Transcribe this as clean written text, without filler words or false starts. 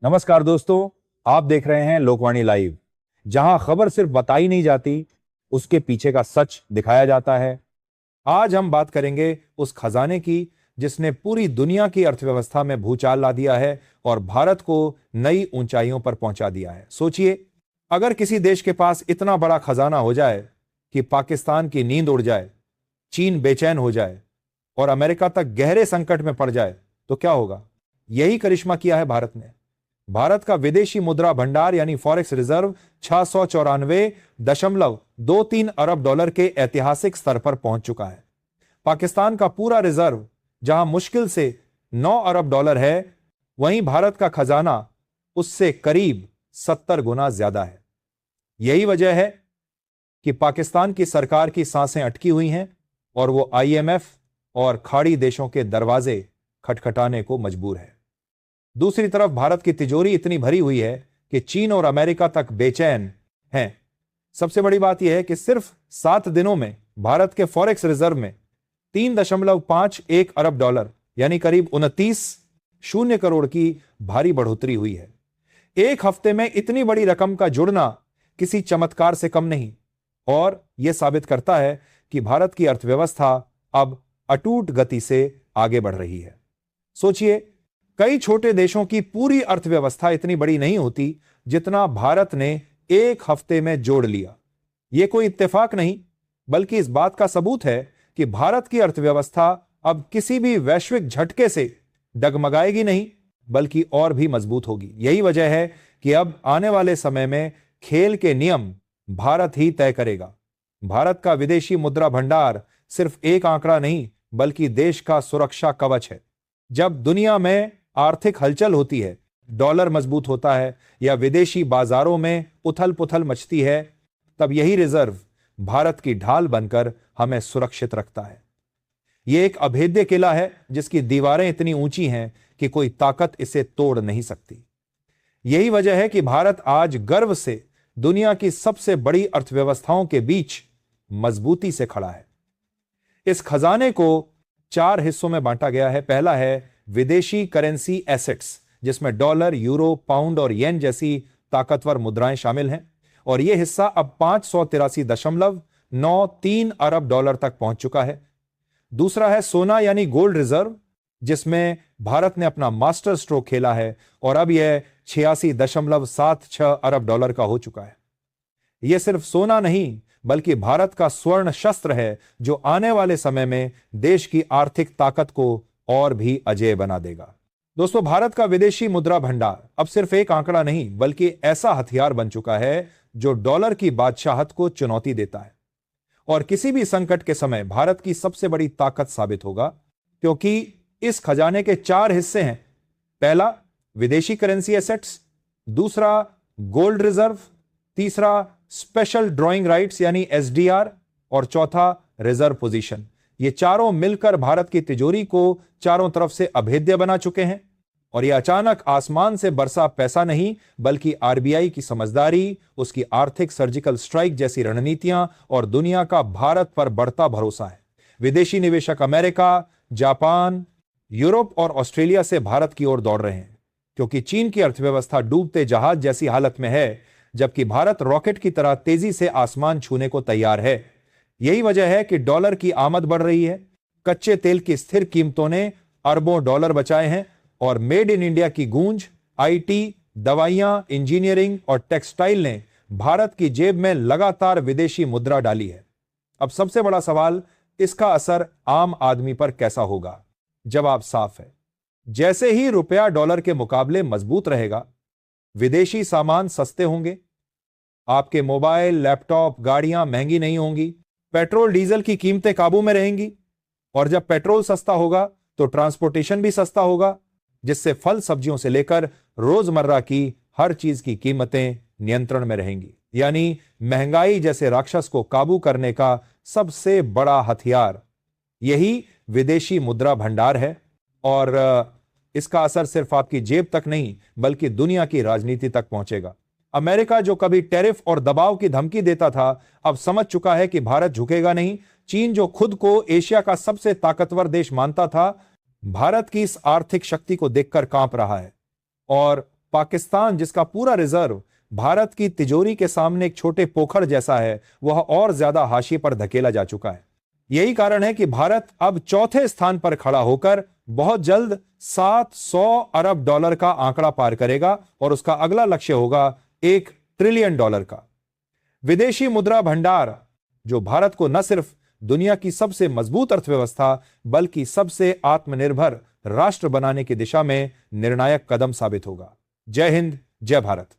नमस्कार दोस्तों, आप देख रहे हैं लोकवाणी लाइव, जहां खबर सिर्फ बताई नहीं जाती, उसके पीछे का सच दिखाया जाता है। आज हम बात करेंगे उस खजाने की जिसने पूरी दुनिया की अर्थव्यवस्था में भूचाल ला दिया है और भारत को नई ऊंचाइयों पर पहुंचा दिया है। सोचिए, अगर किसी देश के पास इतना बड़ा खजाना हो जाए कि पाकिस्तान की नींद उड़ जाए, चीन बेचैन हो जाए और अमेरिका तक गहरे संकट में पड़ जाए, तो क्या होगा? यही करिश्मा किया है भारत ने। भारत का विदेशी मुद्रा भंडार यानी फॉरेक्स रिजर्व 694.23 अरब डॉलर के ऐतिहासिक स्तर पर पहुंच चुका है। पाकिस्तान का पूरा रिजर्व जहां मुश्किल से 9 अरब डॉलर है, वहीं भारत का खजाना उससे करीब 70 गुना ज्यादा है। यही वजह है कि पाकिस्तान की सरकार की सांसें अटकी हुई हैं और वो आईएमएफ और खाड़ी देशों के दरवाजे खटखटाने को मजबूर है। दूसरी तरफ भारत की तिजोरी इतनी भरी हुई है कि चीन और अमेरिका तक बेचैन हैं। सबसे बड़ी बात यह है कि सिर्फ 7 दिनों में भारत के फॉरेक्स रिजर्व में 3.51 अरब डॉलर यानी करीब 29 करोड़ की भारी बढ़ोतरी हुई है। एक हफ्ते में इतनी बड़ी रकम का जुड़ना किसी चमत्कार से कम नहीं, और यह साबित करता है कि भारत की अर्थव्यवस्था अब अटूट गति से आगे बढ़ रही है। सोचिए, कई छोटे देशों की पूरी अर्थव्यवस्था इतनी बड़ी नहीं होती जितना भारत ने एक हफ्ते में जोड़ लिया। यह कोई इत्तेफाक नहीं, बल्कि इस बात का सबूत है कि भारत की अर्थव्यवस्था अब किसी भी वैश्विक झटके से डगमगाएगी नहीं, बल्कि और भी मजबूत होगी। यही वजह है कि अब आने वाले समय में खेल के नियम भारत ही तय करेगा। भारत का विदेशी मुद्रा भंडार सिर्फ एक आंकड़ा नहीं, बल्कि देश का सुरक्षा कवच है। जब दुनिया में आर्थिक हलचल होती है, डॉलर मजबूत होता है या विदेशी बाजारों में उथल पुथल मचती है, तब यही रिजर्व भारत की ढाल बनकर हमें सुरक्षित रखता है। यह एक अभेद्य किला है जिसकी दीवारें इतनी ऊंची हैं कि कोई ताकत इसे तोड़ नहीं सकती। यही वजह है कि भारत आज गर्व से दुनिया की सबसे बड़ी अर्थव्यवस्थाओं के बीच मजबूती से खड़ा है। इस खजाने को 4 हिस्सों में बांटा गया है। पहला है विदेशी करेंसी एसेट्स, जिसमें डॉलर, यूरो, पाउंड और येन जैसी ताकतवर मुद्राएं शामिल हैं, और यह हिस्सा अब 583.93 अरब डॉलर तक पहुंच चुका है। दूसरा है सोना यानी गोल्ड रिजर्व, जिसमें भारत ने अपना मास्टर स्ट्रोक खेला है और अब यह 86.76 अरब डॉलर का हो चुका है। यह सिर्फ सोना नहीं, बल्कि भारत का स्वर्ण शस्त्र है जो आने वाले समय में देश की आर्थिक ताकत को और भी अजेय बना देगा। दोस्तों, भारत का विदेशी मुद्रा भंडार अब सिर्फ एक आंकड़ा नहीं, बल्कि ऐसा हथियार बन चुका है जो डॉलर की बादशाहत को चुनौती देता है और किसी भी संकट के समय भारत की सबसे बड़ी ताकत साबित होगा, क्योंकि इस खजाने के 4 हिस्से हैं। पहला विदेशी करेंसी एसेट्स, दूसरा गोल्ड रिजर्व, तीसरा स्पेशल ड्रॉइंग राइट्स यानी एसडीआर, और चौथा रिजर्व पोजीशन। ये चारों मिलकर भारत की तिजोरी को चारों तरफ से अभेद्य बना चुके हैं। और यह अचानक आसमान से बरसा पैसा नहीं, बल्कि आरबीआई की समझदारी, उसकी आर्थिक सर्जिकल स्ट्राइक जैसी रणनीतियां और दुनिया का भारत पर बढ़ता भरोसा है। विदेशी निवेशक अमेरिका, जापान, यूरोप और ऑस्ट्रेलिया से भारत की ओर दौड़ रहे हैं, क्योंकि चीन की अर्थव्यवस्था डूबते जहाज जैसी हालत में है, जबकि भारत रॉकेट की तरह तेजी से आसमान छूने को तैयार है। यही वजह है कि डॉलर की आमद बढ़ रही है। कच्चे तेल की स्थिर कीमतों ने अरबों डॉलर बचाए हैं और मेड इन इंडिया की गूंज, आईटी, दवाइयां, इंजीनियरिंग और टेक्सटाइल ने भारत की जेब में लगातार विदेशी मुद्रा डाली है। अब सबसे बड़ा सवाल, इसका असर आम आदमी पर कैसा होगा? जवाब साफ है। जैसे ही रुपया डॉलर के मुकाबले मजबूत रहेगा, विदेशी सामान सस्ते होंगे, आपके मोबाइल, लैपटॉप, गाड़ियां महंगी नहीं होंगी, पेट्रोल डीजल की कीमतें काबू में रहेंगी, और जब पेट्रोल सस्ता होगा तो ट्रांसपोर्टेशन भी सस्ता होगा, जिससे फल सब्जियों से लेकर रोजमर्रा की हर चीज की कीमतें नियंत्रण में रहेंगी। यानी महंगाई जैसे राक्षस को काबू करने का सबसे बड़ा हथियार यही विदेशी मुद्रा भंडार है, और इसका असर सिर्फ आपकी जेब तक नहीं, बल्कि दुनिया की राजनीति तक पहुंचेगा। अमेरिका जो कभी टैरिफ और दबाव की धमकी देता था, अब समझ चुका है कि भारत झुकेगा नहीं। चीन जो खुद को एशिया का सबसे ताकतवर देश मानता था, भारत की इस आर्थिक शक्ति को देखकर कांप रहा है। और पाकिस्तान, जिसका पूरा रिजर्व भारत की तिजोरी के सामने एक छोटे पोखर जैसा है, वह और ज्यादा हाशिए पर धकेला जा चुका है। यही कारण है कि भारत अब चौथे स्थान पर खड़ा होकर बहुत जल्द $700 अरब का आंकड़ा पार करेगा और उसका अगला लक्ष्य होगा $1 ट्रिलियन का। विदेशी मुद्रा भंडार, जो भारत को न सिर्फ दुनिया की सबसे मजबूत अर्थव्यवस्था बल्कि सबसे आत्मनिर्भर राष्ट्र बनाने की दिशा में निर्णायक कदम साबित होगा। जय हिंद, जय भारत।